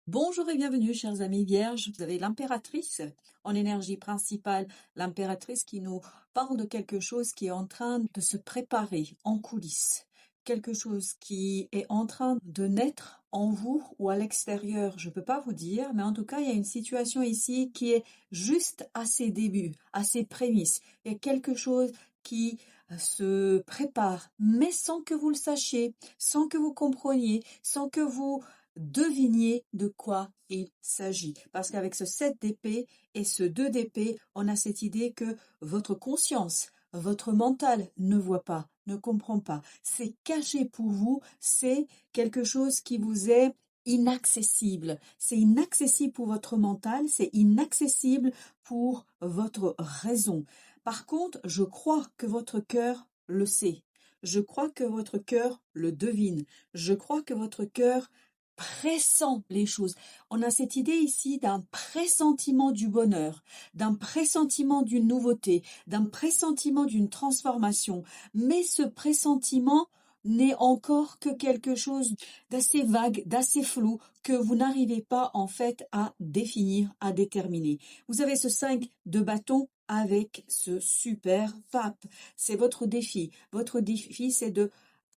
Bonjour et bienvenue, chers amis vierges. Vous avez l'impératrice en énergie principale, l'impératrice qui nous parle de quelque chose qui est en train de se préparer en coulisses, quelque chose qui est en train de naître en vous ou à l'extérieur. Je ne peux pas vous dire, mais en tout cas, il y a une situation ici qui est juste à ses débuts, à ses prémices. Il y a quelque chose qui se prépare, mais sans que vous le sachiez, sans que vous compreniez, sans que vous deviniez de quoi il s'agit. Parce qu'avec ce 7 d'épée et ce 2 d'épée, on a cette idée que votre conscience, votre mental ne voit pas, ne comprend pas. C'est caché pour vous, c'est quelque chose qui vous est inaccessible. C'est inaccessible pour votre mental, c'est inaccessible pour votre raison. Par contre, je crois que votre cœur le sait. Je crois que votre cœur le devine. Je crois que votre cœur pressent les choses. On a cette idée ici d'un pressentiment du bonheur, d'un pressentiment d'une nouveauté, d'un pressentiment d'une transformation. Mais ce pressentiment n'est encore que quelque chose d'assez vague, d'assez flou, que vous n'arrivez pas en fait à définir, à déterminer. Vous avez ce 5 de bâton avec ce super pape. C'est votre défi. Votre défi, c'est de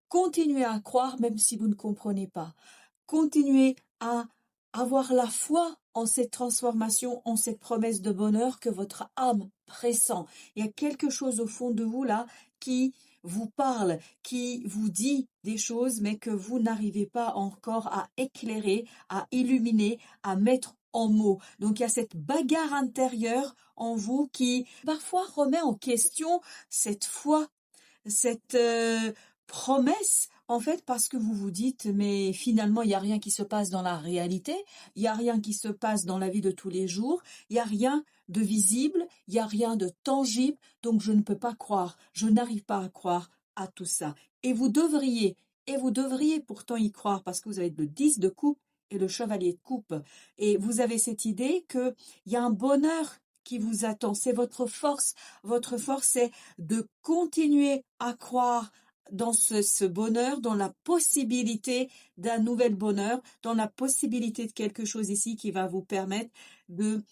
continuer à croire même si vous ne comprenez pas. Continuez à avoir la foi en cette transformation, en cette promesse de bonheur que votre âme pressent. Il y a quelque chose au fond de vous là qui vous parle, qui vous dit des choses, mais que vous n'arrivez pas encore à éclairer, à illuminer, à mettre en mots. Donc il y a cette bagarre intérieure en vous qui parfois remet en question cette foi, cette promesse, en fait, parce que vous vous dites, mais finalement, il n'y a rien qui se passe dans la réalité, il n'y a rien qui se passe dans la vie de tous les jours, il n'y a rien de visible, il n'y a rien de tangible, donc je ne peux pas croire, je n'arrive pas à croire à tout ça. Et vous devriez pourtant y croire, parce que vous avez le 10 de coupe et le chevalier de coupe, et vous avez cette idée qu'il y a un bonheur qui vous attend, c'est votre force, c'est de continuer à croire dans ce bonheur, dans la possibilité d'un nouvel bonheur, dans la possibilité de quelque chose ici qui va vous permettre de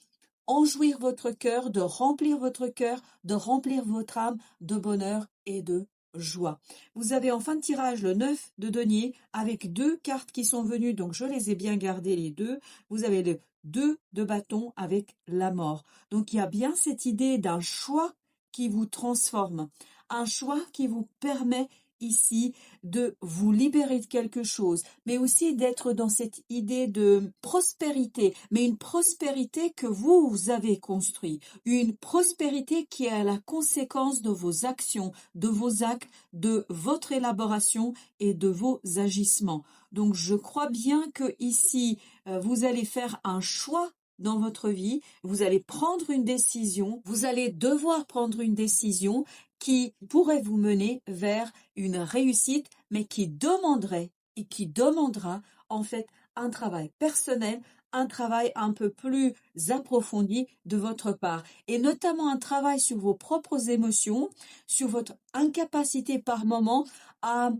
enjouir votre cœur, de remplir votre cœur, de remplir votre âme de bonheur et de joie. Vous avez en fin de tirage le 9 de denier avec deux cartes qui sont venues, donc je les ai bien gardées les deux. Vous avez le 2 de bâton avec la mort. Donc il y a bien cette idée d'un choix qui vous transforme, un choix qui vous permet ici de vous libérer de quelque chose, mais aussi d'être dans cette idée de prospérité, mais une prospérité que vous avez construite, une prospérité qui est à la conséquence de vos actions, de vos actes, de votre élaboration et de vos agissements. Donc je crois bien que ici vous allez faire un choix dans votre vie, vous allez prendre une décision, vous allez devoir prendre une décision qui pourrait vous mener vers une réussite, mais qui demanderait et qui demandera en fait un travail personnel, un travail un peu plus approfondi de votre part, et notamment un travail sur vos propres émotions, sur votre incapacité par moment à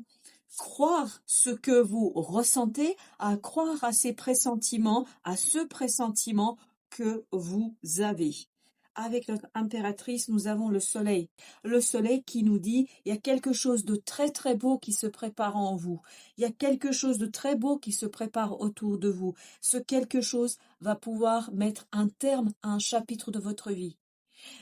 croire ce que vous ressentez, à croire à ces pressentiments, à ce pressentiment que vous avez. Avec notre impératrice, nous avons le soleil. Le soleil qui nous dit, il y a quelque chose de très très beau qui se prépare en vous. Il y a quelque chose de très beau qui se prépare autour de vous. Ce quelque chose va pouvoir mettre un terme à un chapitre de votre vie.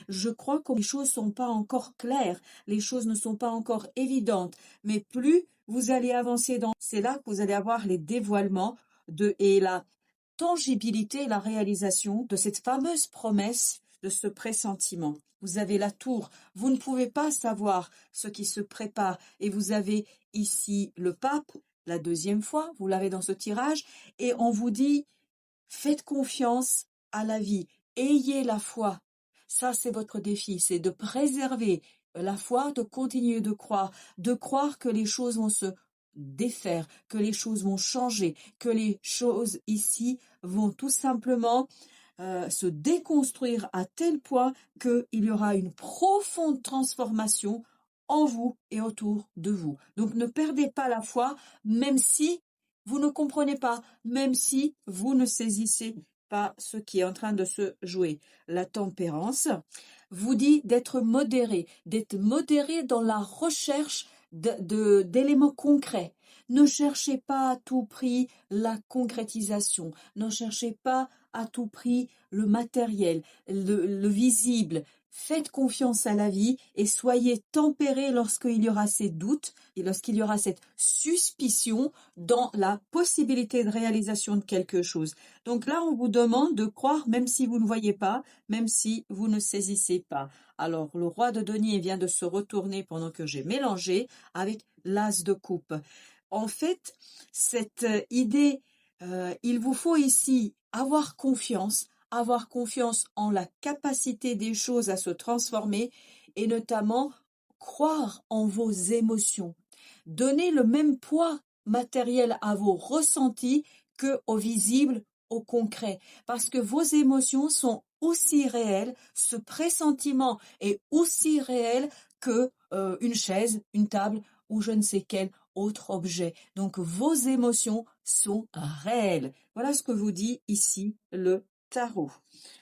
Je crois que les choses ne sont pas encore claires, les choses ne sont pas encore évidentes, mais plus vous allez avancer c'est là que vous allez avoir les dévoilements et la tangibilité, la réalisation de cette fameuse promesse, de ce pressentiment. Vous avez la tour, vous ne pouvez pas savoir ce qui se prépare, et vous avez ici le pape, la deuxième fois, vous l'avez dans ce tirage, et on vous dit, faites confiance à la vie, ayez la foi. Ça, c'est votre défi, c'est de préserver la foi, de continuer de croire que les choses vont se défaire, que les choses vont changer, que les choses ici vont tout simplement se déconstruire à tel point qu'il y aura une profonde transformation en vous et autour de vous. Donc ne perdez pas la foi, même si Vous ne comprenez pas, même si vous ne saisissez pas ce qui est en train de se jouer. La tempérance vous dit d'être modéré dans la recherche d'éléments concrets. Ne cherchez pas à tout prix la concrétisation, ne cherchez pas à tout prix le matériel, le visible. Faites confiance à la vie et soyez tempérés lorsqu'il y aura ces doutes et lorsqu'il y aura cette suspicion dans la possibilité de réalisation de quelque chose. Donc là, on vous demande de croire même si vous ne voyez pas, même si vous ne saisissez pas. Alors, le roi de denier vient de se retourner pendant que j'ai mélangé avec l'as de coupe. En fait, cette idée, il vous faut ici avoir confiance en la capacité des choses à se transformer et notamment croire en vos émotions. Donner le même poids matériel à vos ressentis que au visible, au concret. Parce que vos émotions sont aussi réelles, ce pressentiment est aussi réel que une chaise, une table ou je ne sais quel autre objet. Donc vos émotions sont réelles. Voilà ce que vous dit ici le tarot.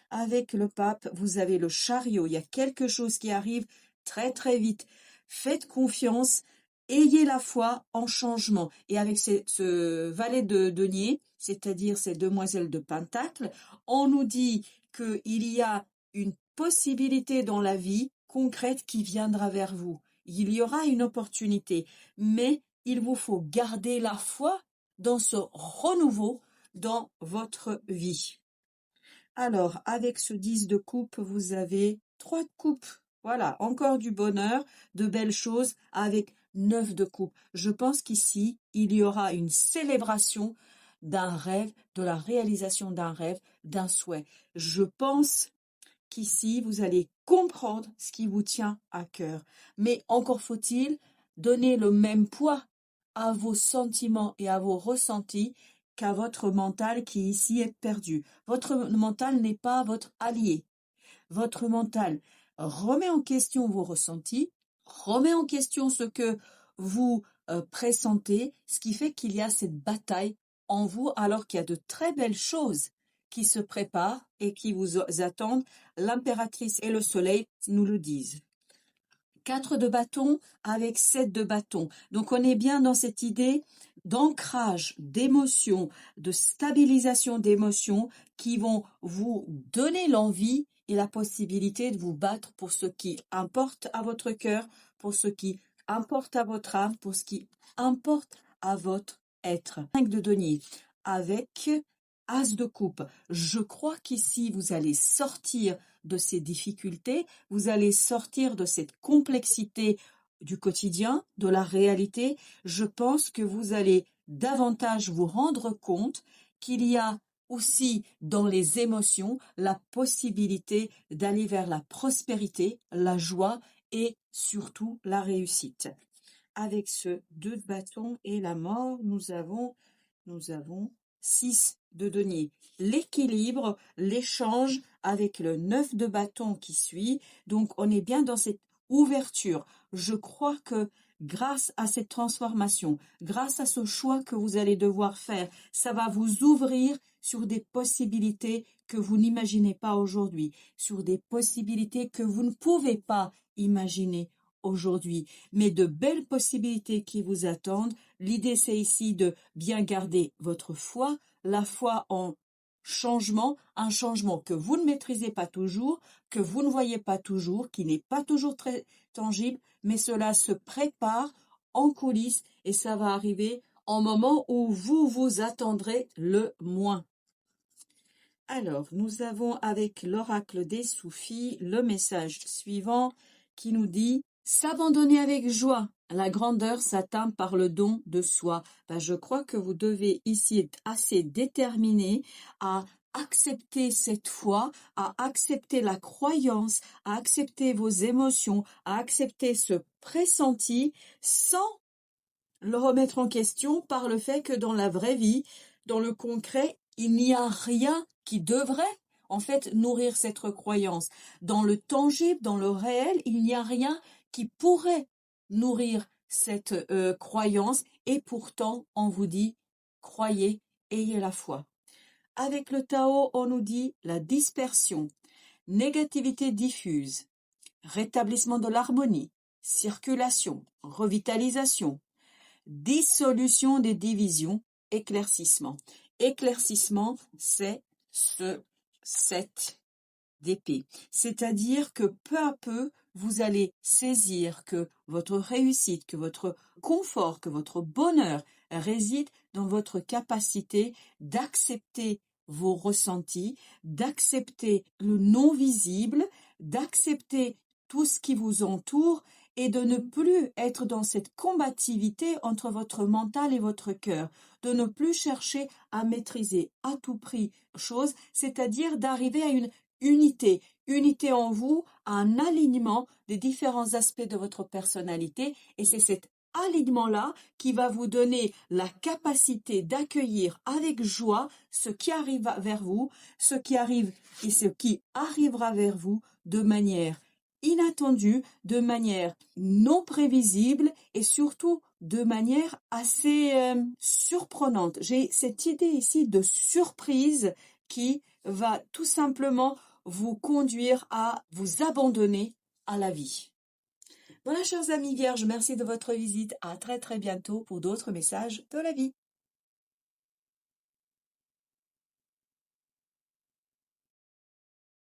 Avec le pape, vous avez le chariot. Il y a quelque chose qui arrive très très vite. Faites confiance, ayez la foi en changement. Et avec ce valet de denier, c'est-à-dire ces demoiselles de Pentacle, on nous dit qu'il y a une possibilité dans la vie concrète qui viendra vers vous. Il y aura une opportunité, mais il vous faut garder la foi dans ce renouveau dans votre vie. Alors, avec ce 10 de coupe, vous avez 3 de coupe. Voilà, encore du bonheur, de belles choses avec 9 de coupe. Je pense qu'ici, il y aura une célébration d'un rêve, de la réalisation d'un rêve, d'un souhait. Je pense qu'ici, vous allez comprendre ce qui vous tient à cœur. Mais encore faut-il donner le même poids à vos sentiments et à vos ressentis qu'à votre mental qui ici est perdu. Votre mental n'est pas votre allié. Votre mental remet en question vos ressentis, remet en question ce que vous pressentez, ce qui fait qu'il y a cette bataille en vous alors qu'il y a de très belles choses qui se préparent et qui vous attendent. L'impératrice et le soleil nous le disent. 4 de bâton avec 7 de bâton. Donc on est bien dans cette idée d'ancrage, d'émotion, de stabilisation d'émotions qui vont vous donner l'envie et la possibilité de vous battre pour ce qui importe à votre cœur, pour ce qui importe à votre âme, pour ce qui importe à votre être. 5 de denier avec as de coupe. Je crois qu'ici vous allez sortir de ces difficultés, vous allez sortir de cette complexité du quotidien, de la réalité. Je pense que vous allez davantage vous rendre compte qu'il y a aussi dans les émotions la possibilité d'aller vers la prospérité, la joie et surtout la réussite. Avec ce 2 de bâton et la mort, nous avons 6 de denier. L'équilibre, l'échange avec le 9 de bâton qui suit. Donc, on est bien dans cette ouverture. Je crois que grâce à cette transformation, grâce à ce choix que vous allez devoir faire, ça va vous ouvrir sur des possibilités que vous n'imaginez pas aujourd'hui, sur des possibilités que vous ne pouvez pas imaginer aujourd'hui, mais de belles possibilités qui vous attendent. L'idée, c'est ici de bien garder votre foi, la foi en changement, un changement que vous ne maîtrisez pas toujours, que vous ne voyez pas toujours, qui n'est pas toujours très tangible, mais cela se prépare en coulisses et ça va arriver en moment où vous vous attendrez le moins. Alors, nous avons avec l'oracle des Soufis le message suivant qui nous dit « S'abandonner avec joie, la grandeur s'atteint par le don de soi ». Je crois que vous devez ici être assez déterminé à accepter cette foi, à accepter la croyance, à accepter vos émotions, à accepter ce pressenti sans le remettre en question par le fait que dans la vraie vie, dans le concret, il n'y a rien qui devrait en fait nourrir cette croyance. Dans le tangible, dans le réel, il n'y a rien qui pourrait nourrir cette croyance et pourtant on vous dit croyez, ayez la foi. Avec le Tao, on nous dit la dispersion, négativité diffuse, rétablissement de l'harmonie, circulation, revitalisation, dissolution des divisions, éclaircissement. Éclaircissement, c'est ce 7 d'épée. C'est-à-dire que peu à peu, vous allez saisir que votre réussite, que votre confort, que votre bonheur réside dans votre capacité d'accepter vos ressentis, d'accepter le non visible, d'accepter tout ce qui vous entoure et de ne plus être dans cette combativité entre votre mental et votre cœur, de ne plus chercher à maîtriser à tout prix chose, c'est-à-dire d'arriver à une unité en vous, un alignement des différents aspects de votre personnalité, et c'est cet alignement-là qui va vous donner la capacité d'accueillir avec joie ce qui arrive vers vous, ce qui arrive et ce qui arrivera vers vous de manière inattendue, de manière non prévisible et surtout de manière assez surprenante. J'ai cette idée ici de surprise qui va tout simplement vous conduire à vous abandonner à la vie. Voilà, chers amis vierges, merci de votre visite. À très très bientôt pour d'autres messages de la vie.